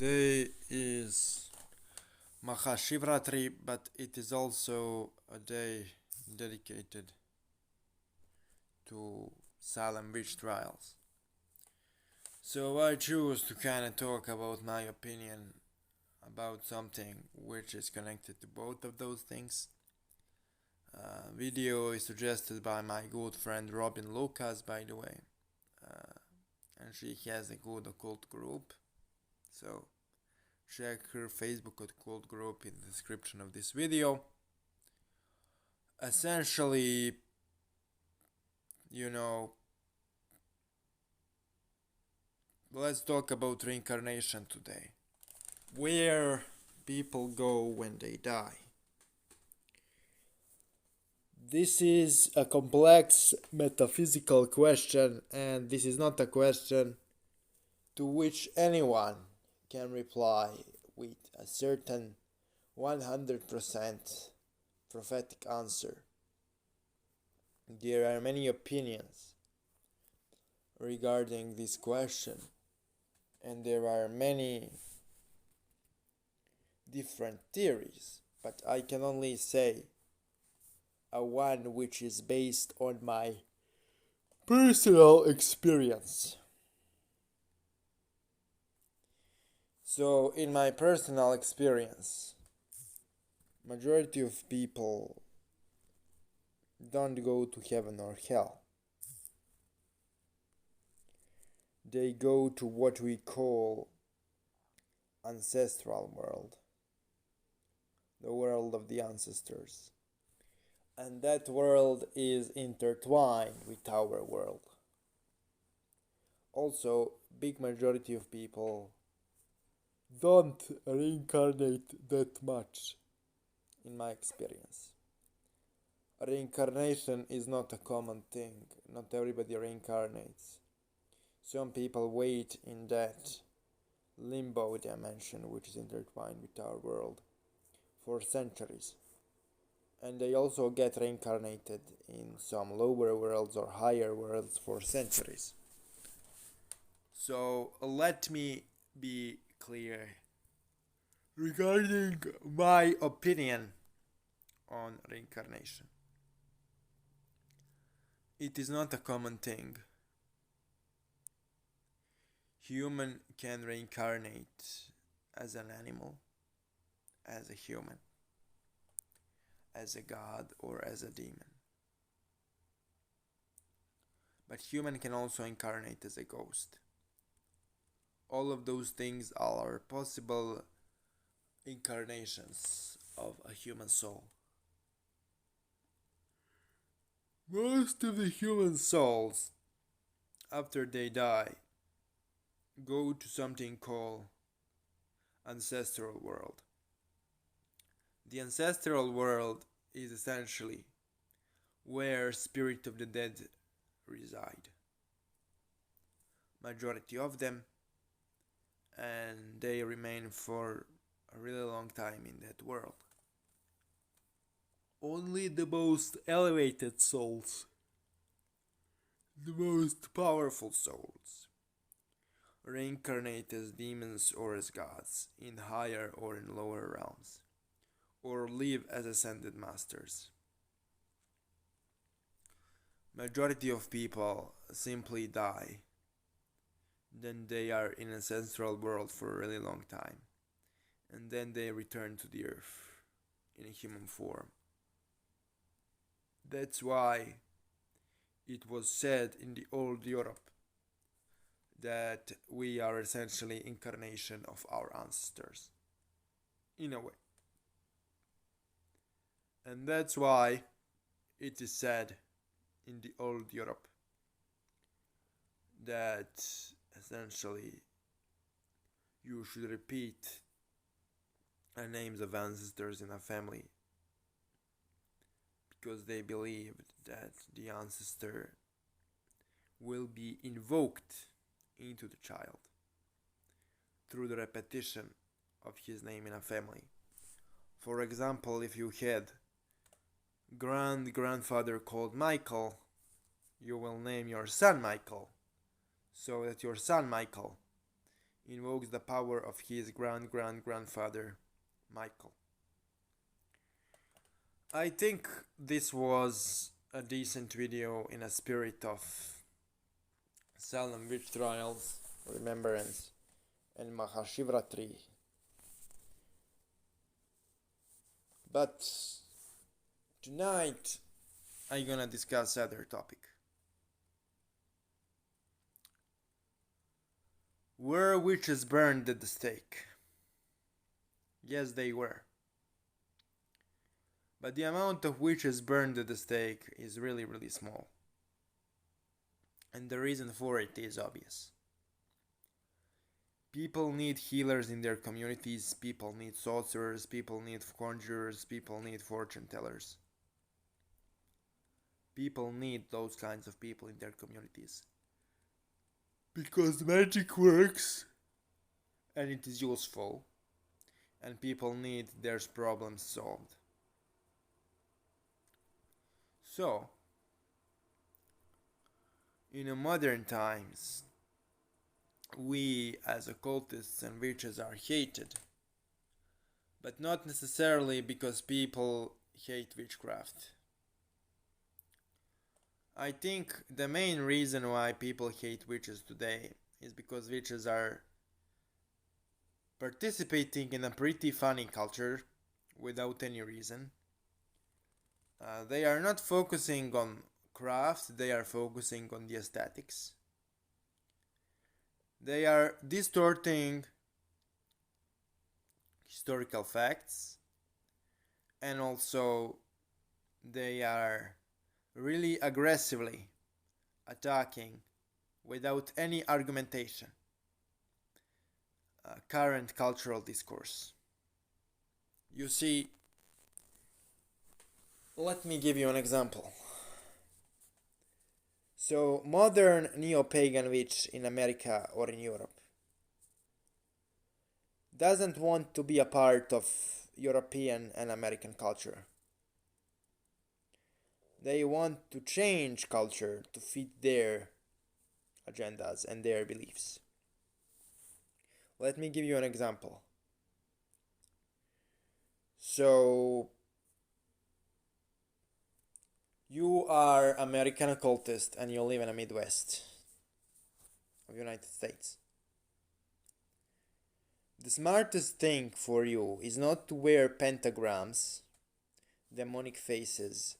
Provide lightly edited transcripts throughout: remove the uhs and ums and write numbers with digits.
Today is Mahashivratri, but it is also a day dedicated to Salem witch trials. So I choose to kind of talk about my opinion about something which is connected to both of those things. Video is suggested by my good friend Robin Lucas, by the way, and she has a good occult group. So check her Facebook Occult group in the description of this video. Essentially, let's talk about reincarnation today. Where people go when they die. This is a complex metaphysical question, and this is not a question to which anyone can reply with a certain 100% prophetic answer. There are many opinions regarding this question, and there are many different theories, but I can only say a one which is based on my personal experience. So, in my personal experience, majority of people don't go to heaven or hell. They go to what we call ancestral world, the world of the ancestors. And that world is intertwined with our world. Also, big majority of people don't reincarnate that much, in my experience. Reincarnation is not a common thing. Not everybody reincarnates. Some people wait in that limbo dimension which is intertwined with our world for centuries. And they also get reincarnated in some lower worlds or higher worlds for centuries. So let me be clear regarding my opinion on reincarnation. It is not a common thing. Human can reincarnate as an animal, as a human, as a god, or as a demon. But human can also incarnate as a ghost. All of those things are possible incarnations of a human soul. Most of the human souls, after they die, go to something called ancestral world. The ancestral world is essentially where spirit of the dead reside. Majority of them, and they remain for a really long time in that world. Only the most elevated souls, the most powerful souls, reincarnate as demons or as gods in higher or in lower realms, or live as ascended masters. Majority of people simply die, then they are in ancestral world for a really long time, and then they return to the earth in a human form. That's why it was said in the old Europe that we are essentially incarnation of our ancestors, in a way. And that's why it is said in the old Europe that essentially you should repeat the names of ancestors in a family, because they believed that the ancestor will be invoked into the child through the repetition of his name in a family. For example, if you had grandfather called Michael, you will name your son Michael, so that your son Michael invokes the power of his grandfather, Michael. I think this was a decent video in a spirit of Salem witch trials, remembrance, and Mahashivratri. But tonight I'm gonna discuss other topic. Were witches burned at the stake? Yes, they were. But the amount of witches burned at the stake is really, really small. And the reason for it is obvious. People need healers in their communities, people need sorcerers, people need conjurers, people need fortune tellers. People need those kinds of people in their communities. Because magic works, and it is useful, and people need their problems solved. So, in modern times, we as occultists and witches are hated, but not necessarily because people hate witchcraft. I think the main reason why people hate witches today is because witches are participating in a pretty funny culture without any reason. They are not focusing on craft, they are focusing on the aesthetics. They are distorting historical facts, and also they are really aggressively attacking, without any argumentation, current cultural discourse. You see, let me give you an example. So, modern neo-pagan witch in America or in Europe doesn't want to be a part of European and American culture. They want to change culture to fit their agendas and their beliefs. Let me give you an example. So, you are American occultist and you live in the Midwest of the United States. The smartest thing for you is not to wear pentagrams, demonic faces,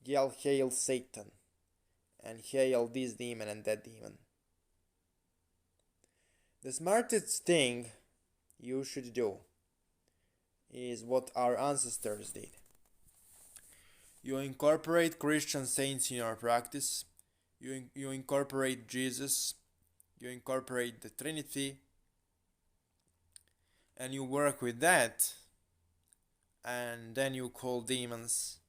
yell hail Satan, and hail this demon and that demon. The smartest thing you should do is what our ancestors did. You incorporate Christian saints in your practice, you incorporate Jesus, you incorporate the Trinity, and you work with that, and then you call demons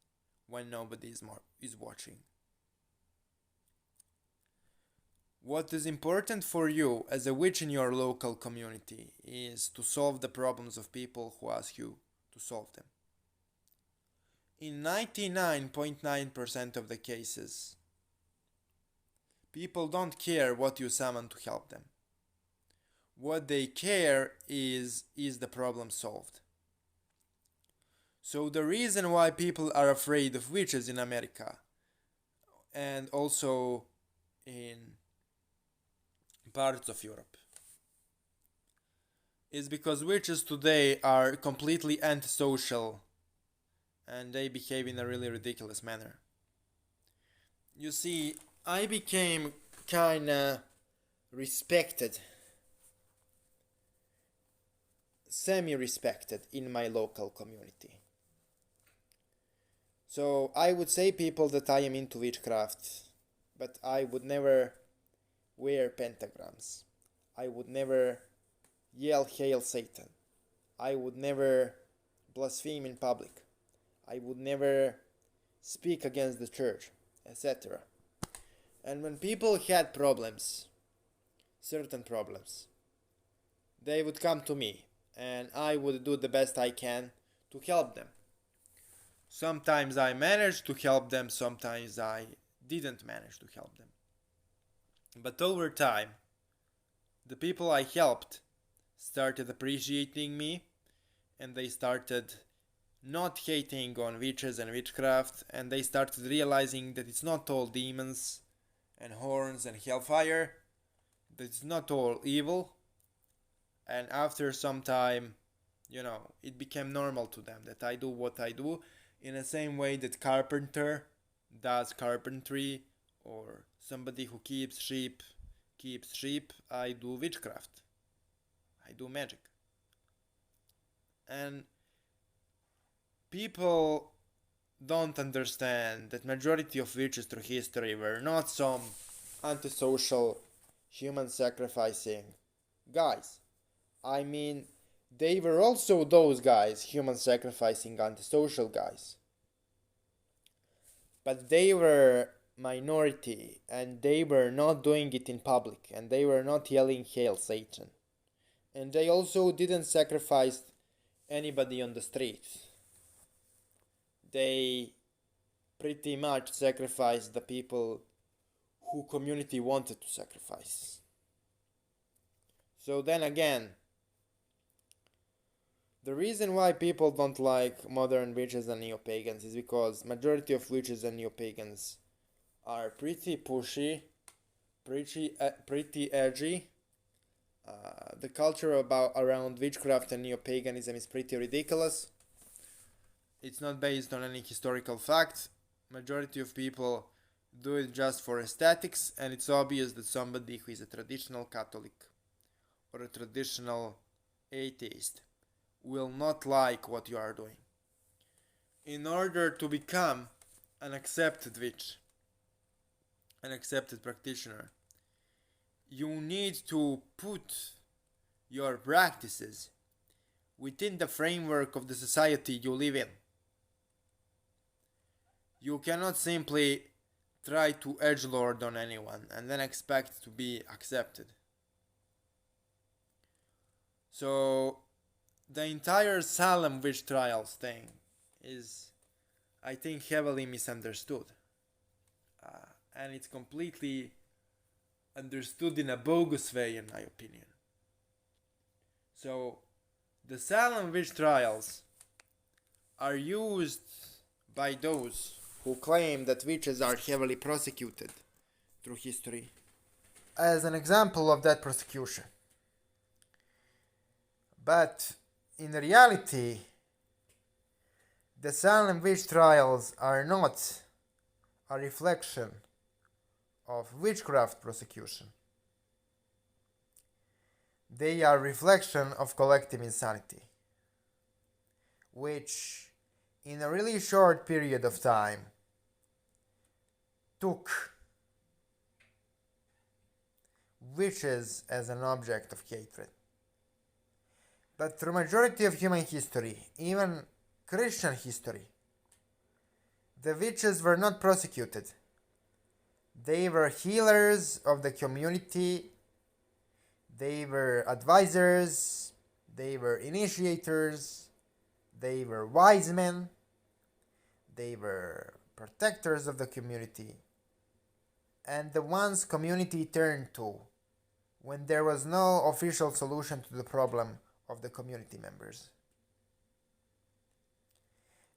when nobody is watching. What is important for you as a witch in your local community is to solve the problems of people who ask you to solve them. In 99.9% of the cases, people don't care what you summon to help them. What they care is the problem solved? So the reason why people are afraid of witches in America and also in parts of Europe is because witches today are completely antisocial and they behave in a really ridiculous manner. You see, I became kinda respected, semi-respected in my local community. So I would say people that I am into witchcraft, but I would never wear pentagrams. I would never yell hail Satan. I would never blaspheme in public. I would never speak against the church, etc. And when people had problems, certain problems, they would come to me and I would do the best I can to help them. Sometimes I managed to help them, sometimes I didn't manage to help them. But over time, the people I helped started appreciating me, and they started not hating on witches and witchcraft, and they started realizing that it's not all demons and horns and hellfire, that it's not all evil. And after some time, it became normal to them that I do what I do, in the same way that carpenter does carpentry, or somebody who keeps sheep. I do witchcraft, I do magic. And people don't understand that majority of witches through history were not some antisocial, human sacrificing guys. I mean, they were also those guys, human sacrificing antisocial guys. But they were minority, and they were not doing it in public, and they were not yelling Hail Satan. And they also didn't sacrifice anybody on the streets. They pretty much sacrificed the people who community wanted to sacrifice. So then again, the reason why people don't like modern witches and neo-pagans is because majority of witches and neo-pagans are pretty pushy, pretty edgy. The culture around witchcraft and neo-paganism is pretty ridiculous. It's not based on any historical facts. Majority of people do it just for aesthetics, and it's obvious that somebody who is a traditional Catholic or a traditional atheist will not like what you are doing. In order to become an accepted witch, an accepted practitioner, you need to put your practices within the framework of the society you live in. You cannot simply try to edgelord on anyone and then expect to be accepted. So the entire Salem witch trials thing is, I think, heavily misunderstood. And it's completely understood in a bogus way, in my opinion. So the Salem witch trials are used by those who claim that witches are heavily prosecuted through history as an example of that prosecution. But in reality, the Salem witch trials are not a reflection of witchcraft prosecution. They are a reflection of collective insanity, which in a really short period of time took witches as an object of hatred. But through majority of human history, even Christian history, the witches were not prosecuted. They were healers of the community, they were advisors, they were initiators, they were wise men, they were protectors of the community, and the ones community turned to when there was no official solution to the problem of the community members.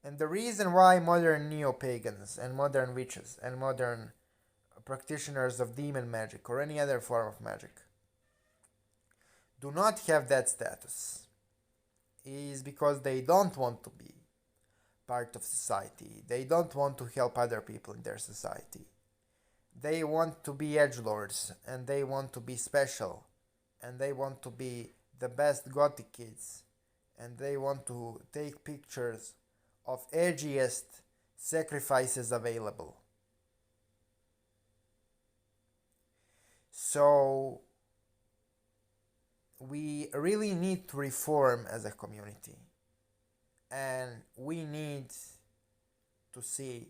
And the reason why modern neo-pagans and modern witches and modern practitioners of demon magic or any other form of magic do not have that status is because they don't want to be part of society. They don't want to help other people in their society. They want to be edgelords, and they want to be special, and they want to be the best gothic kids, and they want to take pictures of edgiest sacrifices available. So we really need to reform as a community, and we need to see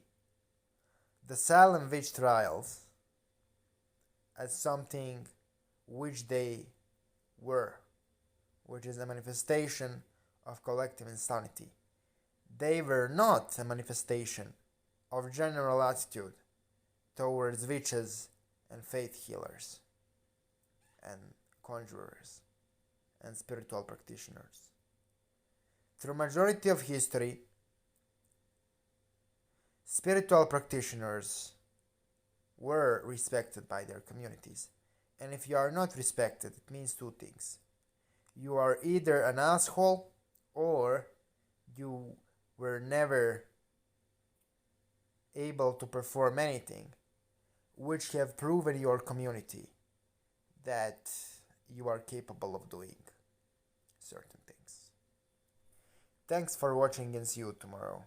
the Salem witch trials as something which they were, which is a manifestation of collective insanity. They were not a manifestation of general attitude towards witches and faith healers and conjurers and spiritual practitioners. Through majority of history, spiritual practitioners were respected by their communities. And if you are not respected, it means two things. You are either an asshole or you were never able to perform anything which have proven your community that you are capable of doing certain things. Thanks for watching and see you tomorrow.